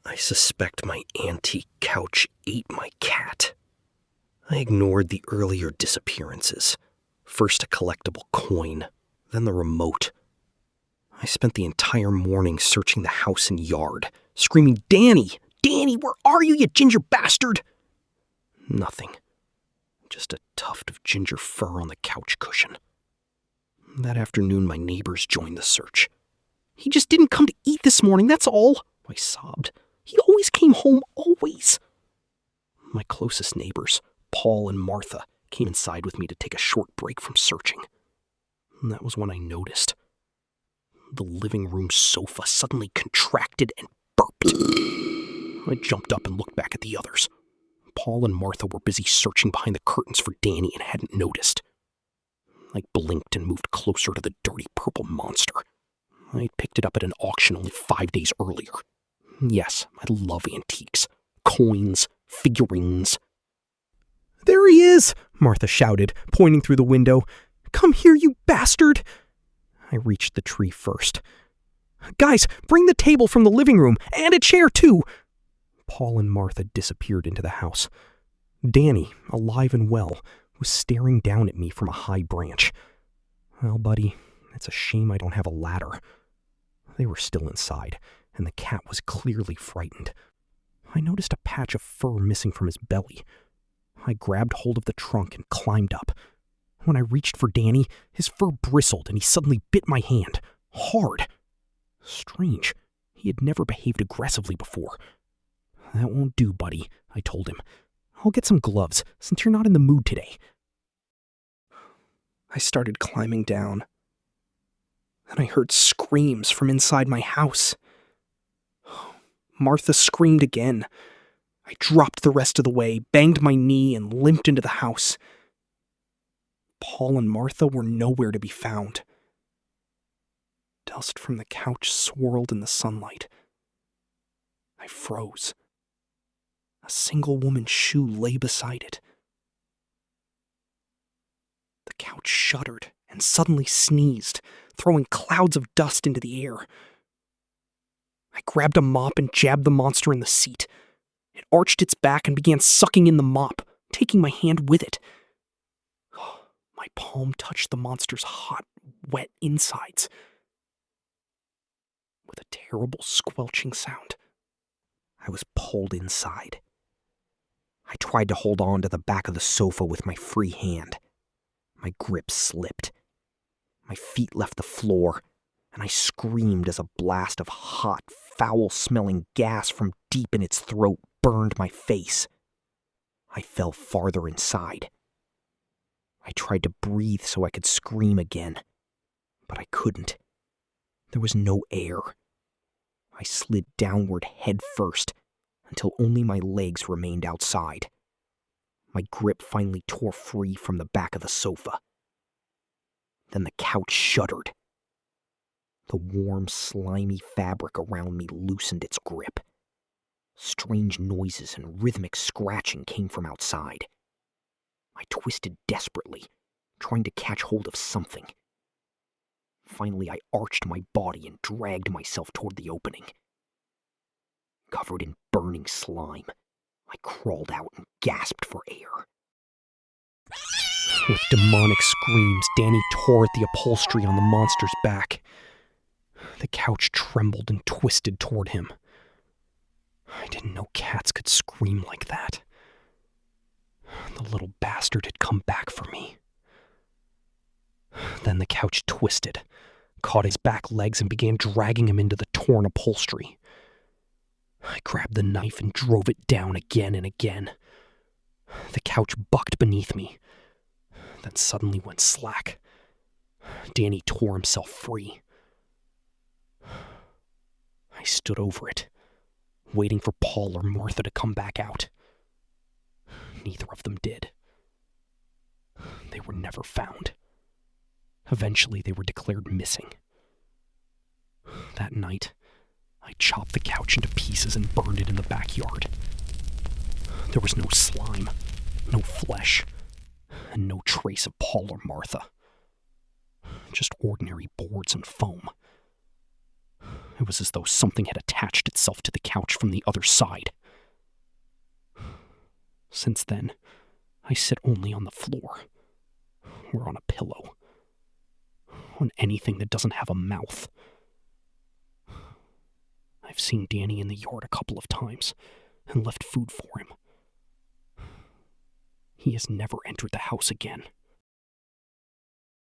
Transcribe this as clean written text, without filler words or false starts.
I suspect my antique couch ate my cat. I ignored the earlier disappearances. First a collectible coin, then the remote. I spent the entire morning searching the house and yard, screaming, "Danny! Danny, where are you, you ginger bastard?" Nothing. Just a tuft of ginger fur on the couch cushion. That afternoon, my neighbors joined the search. "He just didn't come to eat this morning, that's all," I sobbed. "He always came home, always." My closest neighbors, Paul and Martha, came inside with me to take a short break from searching. And that was when I noticed. The living room sofa suddenly contracted and burped. I jumped up and looked back at the others. Paul and Martha were busy searching behind the curtains for Danny and hadn't noticed. I blinked and moved closer to the dirty purple monster. I'd picked it up at an auction only 5 days earlier. Yes, I love antiques. Coins, figurines. "There he is!" Martha shouted, pointing through the window. "Come here, you bastard!" I reached the tree first. "Guys, bring the table from the living room, and a chair, too!" Paul and Martha disappeared into the house. Danny, alive and well, was staring down at me from a high branch. "Well, buddy, it's a shame I don't have a ladder." They were still inside, and the cat was clearly frightened. I noticed a patch of fur missing from his belly. I grabbed hold of the trunk and climbed up. When I reached for Danny, his fur bristled and he suddenly bit my hand. Hard. Strange. He had never behaved aggressively before. "That won't do, buddy," I told him. "I'll get some gloves, since you're not in the mood today." I started climbing down. Then I heard screams from inside my house. Martha screamed again. I dropped the rest of the way, banged my knee, and limped into the house. Paul and Martha were nowhere to be found. Dust from the couch swirled in the sunlight. I froze. A single woman's shoe lay beside it. The couch shuddered and suddenly sneezed, throwing clouds of dust into the air. I grabbed a mop and jabbed the monster in the seat. It arched its back and began sucking in the mop, taking my hand with it. My palm touched the monster's hot, wet insides. With a terrible squelching sound, I was pulled inside. I tried to hold on to the back of the sofa with my free hand. My grip slipped. My feet left the floor, and I screamed as a blast of hot, foul-smelling gas from deep in its throat burned my face. I fell farther inside. I tried to breathe so I could scream again, but I couldn't. There was no air. I slid downward head first until only my legs remained outside. My grip finally tore free from the back of the sofa. Then the couch shuddered. The warm, slimy fabric around me loosened its grip. Strange noises and rhythmic scratching came from outside. I twisted desperately, trying to catch hold of something. Finally, I arched my body and dragged myself toward the opening. Covered in burning slime, I crawled out and gasped for air. With demonic screams, Danny tore at the upholstery on the monster's back. The couch trembled and twisted toward him. I didn't know cats could scream like that. The little bastard had come back for me. Then the couch twisted, caught his back legs, and began dragging him into the torn upholstery. I grabbed the knife and drove it down again and again. The couch bucked beneath me, then suddenly went slack. Danny tore himself free. I stood over it, waiting for Paul or Martha to come back out. Neither of them did. They were never found. Eventually, they were declared missing. That night, I chopped the couch into pieces and burned it in the backyard. There was no slime, no flesh, and no trace of Paul or Martha. Just ordinary boards and foam. It was as though something had attached itself to the couch from the other side. Since then, I sit only on the floor, or on a pillow, on anything that doesn't have a mouth. I've seen Danny in the yard a couple of times, and left food for him. He has never entered the house again.